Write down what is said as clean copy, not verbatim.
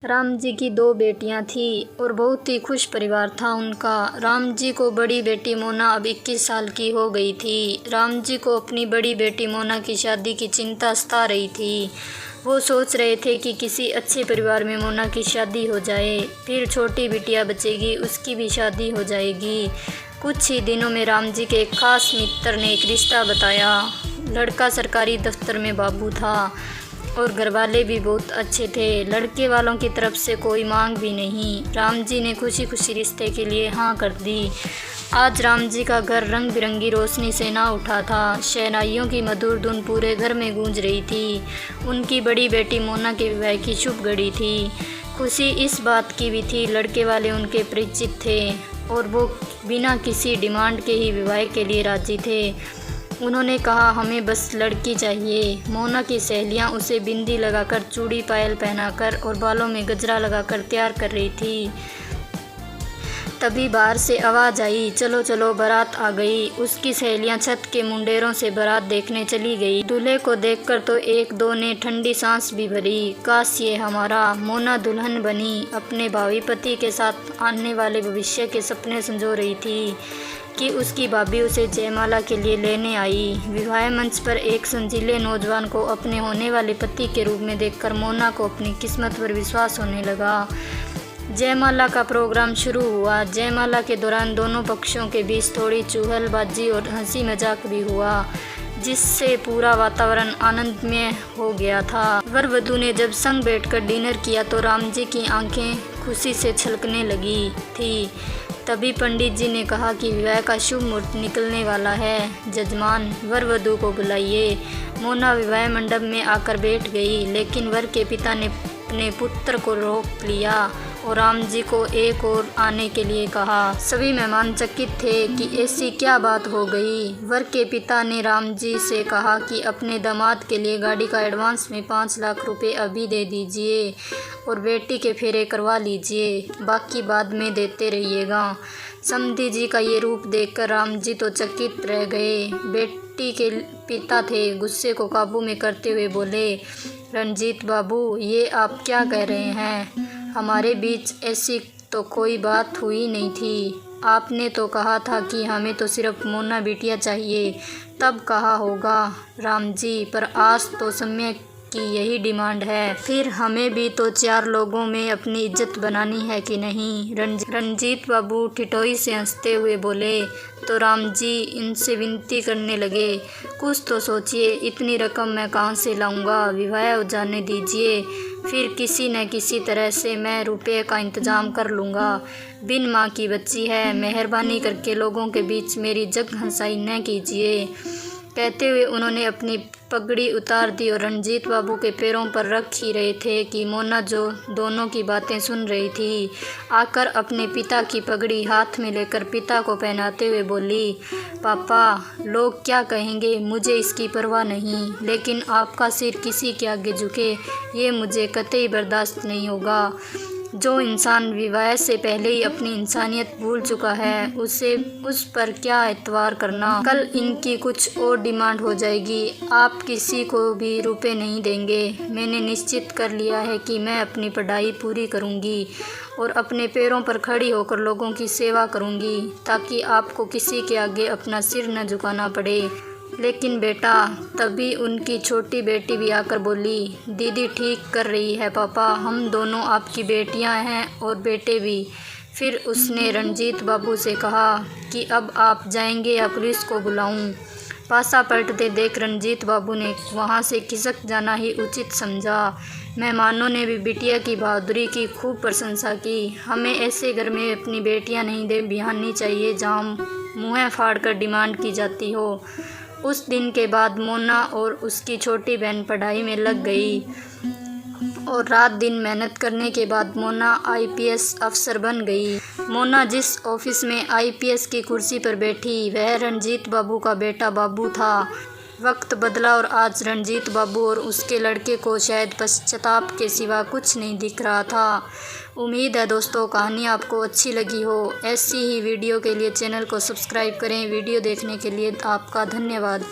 राम जी की 2 बेटियां थीं और बहुत ही खुश परिवार था उनका। राम जी को बड़ी बेटी मोना अब 21 साल की हो गई थी। राम जी को अपनी बड़ी बेटी मोना की शादी की चिंता सता रही थी। वो सोच रहे थे कि किसी अच्छे परिवार में मोना की शादी हो जाए, फिर छोटी बिटिया बचेगी, उसकी भी शादी हो जाएगी। कुछ ही दिनों में राम जी के एक खास मित्र ने एक रिश्ता बताया। लड़का सरकारी दफ्तर में बाबू था और घरवाले भी बहुत अच्छे थे। लड़के वालों की तरफ से कोई मांग भी नहीं। राम जी ने खुशी खुशी रिश्ते के लिए हाँ कर दी। आज राम जी का घर रंग बिरंगी रोशनी से ना उठा था। शहनाइयों की मधुर धुन पूरे घर में गूंज रही थी। उनकी बड़ी बेटी मोना के विवाह की शुभ घड़ी थी। खुशी इस बात की भी थी, लड़के वाले उनके परिचित थे और वो बिना किसी डिमांड के ही विवाह के लिए राजी थे। उन्होंने कहा, हमें बस लड़की चाहिए। मोना की सहेलियां उसे बिंदी लगाकर, चूड़ी पायल पहनाकर और बालों में गजरा लगाकर तैयार कर रही थी। तभी बाहर से आवाज़ आई, चलो चलो बारात आ गई। उसकी सहेलियां छत के मुंडेरों से बारात देखने चली गई। दूल्हे को देखकर तो एक दो ने ठंडी सांस भी भरी। काश ये हमारा। मोना दुल्हन बनी अपने भावी पति के साथ आने वाले भविष्य के सपने संजो रही थी कि उसकी भाभी उसे जयमाला के लिए लेने आई। विवाह मंच पर एक संजीले नौजवान को अपने होने वाले पति के रूप में देखकर मोना को अपनी किस्मत पर विश्वास होने लगा। जयमाला का प्रोग्राम शुरू हुआ। जयमाला के दौरान दोनों पक्षों के बीच थोड़ी चुहलबाजी और हंसी मजाक भी हुआ, जिससे पूरा वातावरण आनंदमय हो गया था। वर वधू ने जब संग बैठकर डिनर किया तो राम जी की आंखें खुशी से छलकने लगी थी। तभी पंडित जी ने कहा कि विवाह का शुभ मुहूर्त निकलने वाला है। जजमान, वर वधू को बुलाइए। मोना विवाह मंडप में आकर बैठ गई, लेकिन वर के पिता ने अपने पुत्र को रोक लिया और राम जी को एक और आने के लिए कहा। सभी मेहमान चकित थे कि ऐसी क्या बात हो गई। वर के पिता ने राम जी से कहा कि अपने दामाद के लिए गाड़ी का एडवांस में 5 लाख रुपए अभी दे दीजिए और बेटी के फेरे करवा लीजिए, बाकी बाद में देते रहिएगा। समधी जी का ये रूप देखकर राम जी तो चकित रह गए। बेटी के पिता थे, गुस्से को काबू में करते हुए बोले, रणजीत बाबू, ये आप क्या कह रहे हैं? हमारे बीच ऐसी तो कोई बात हुई नहीं थी। आपने तो कहा था कि हमें तो सिर्फ मोना बिटिया चाहिए, तब कहा होगा राम जी, पर आज तो समय की यही डिमांड है। फिर हमें भी तो 4 लोगों में अपनी इज्जत बनानी है कि नहीं? रणजीत बाबू ठिठोई से हंसते हुए बोले तो राम जी इनसे विनती करने लगे, कुछ तो सोचिए, इतनी रकम मैं कहाँ से लाऊंगा? विवाह हो जाने दीजिए, फिर किसी न किसी तरह से मैं रुपये का इंतजाम कर लूँगा। बिन माँ की बच्ची है, मेहरबानी करके लोगों के बीच मेरी जग हंसाई न कीजिए। कहते हुए उन्होंने अपनी पगड़ी उतार दी और रणजीत बाबू के पैरों पर रख ही रहे थे कि मोना, जो दोनों की बातें सुन रही थी, आकर अपने पिता की पगड़ी हाथ में लेकर पिता को पहनाते हुए बोली, पापा, लोग क्या कहेंगे मुझे इसकी परवाह नहीं, लेकिन आपका सिर किसी के आगे झुके ये मुझे कतई बर्दाश्त नहीं होगा। जो इंसान विवाह से पहले ही अपनी इंसानियत भूल चुका है, उस पर क्या एतबार करना। कल इनकी कुछ और डिमांड हो जाएगी। आप किसी को भी रुपए नहीं देंगे। मैंने निश्चित कर लिया है कि मैं अपनी पढ़ाई पूरी करूंगी और अपने पैरों पर खड़ी होकर लोगों की सेवा करूंगी, ताकि आपको किसी के आगे अपना सिर न झुकाना पड़े। लेकिन बेटा, तभी उनकी छोटी बेटी भी आकर बोली, दीदी ठीक कर रही है पापा, हम दोनों आपकी बेटियां हैं और बेटे भी। फिर उसने रणजीत बाबू से कहा कि अब आप जाएंगे या पुलिस को बुलाऊं? पासा पलटते देख रणजीत बाबू ने वहां से खिसक जाना ही उचित समझा। मेहमानों ने भी बिटिया की बहादुरी की खूब प्रशंसा की। हमें ऐसे घर में अपनी बेटियां नहीं दे बिहारनी चाहिए जहां मुँह फाड़ कर डिमांड की जाती हो। उस दिन के बाद मोना और उसकी छोटी बहन पढ़ाई में लग गई और रात दिन मेहनत करने के बाद मोना आईपीएस अफसर बन गई। मोना जिस ऑफिस में आईपीएस की कुर्सी पर बैठी, वह रणजीत बाबू का बेटा बाबू था। वक्त बदला और आज रणजीत बाबू और उसके लड़के को शायद पश्चाताप के सिवा कुछ नहीं दिख रहा था। उम्मीद है दोस्तों, कहानी आपको अच्छी लगी हो। ऐसी ही वीडियो के लिए चैनल को सब्सक्राइब करें। वीडियो देखने के लिए आपका धन्यवाद।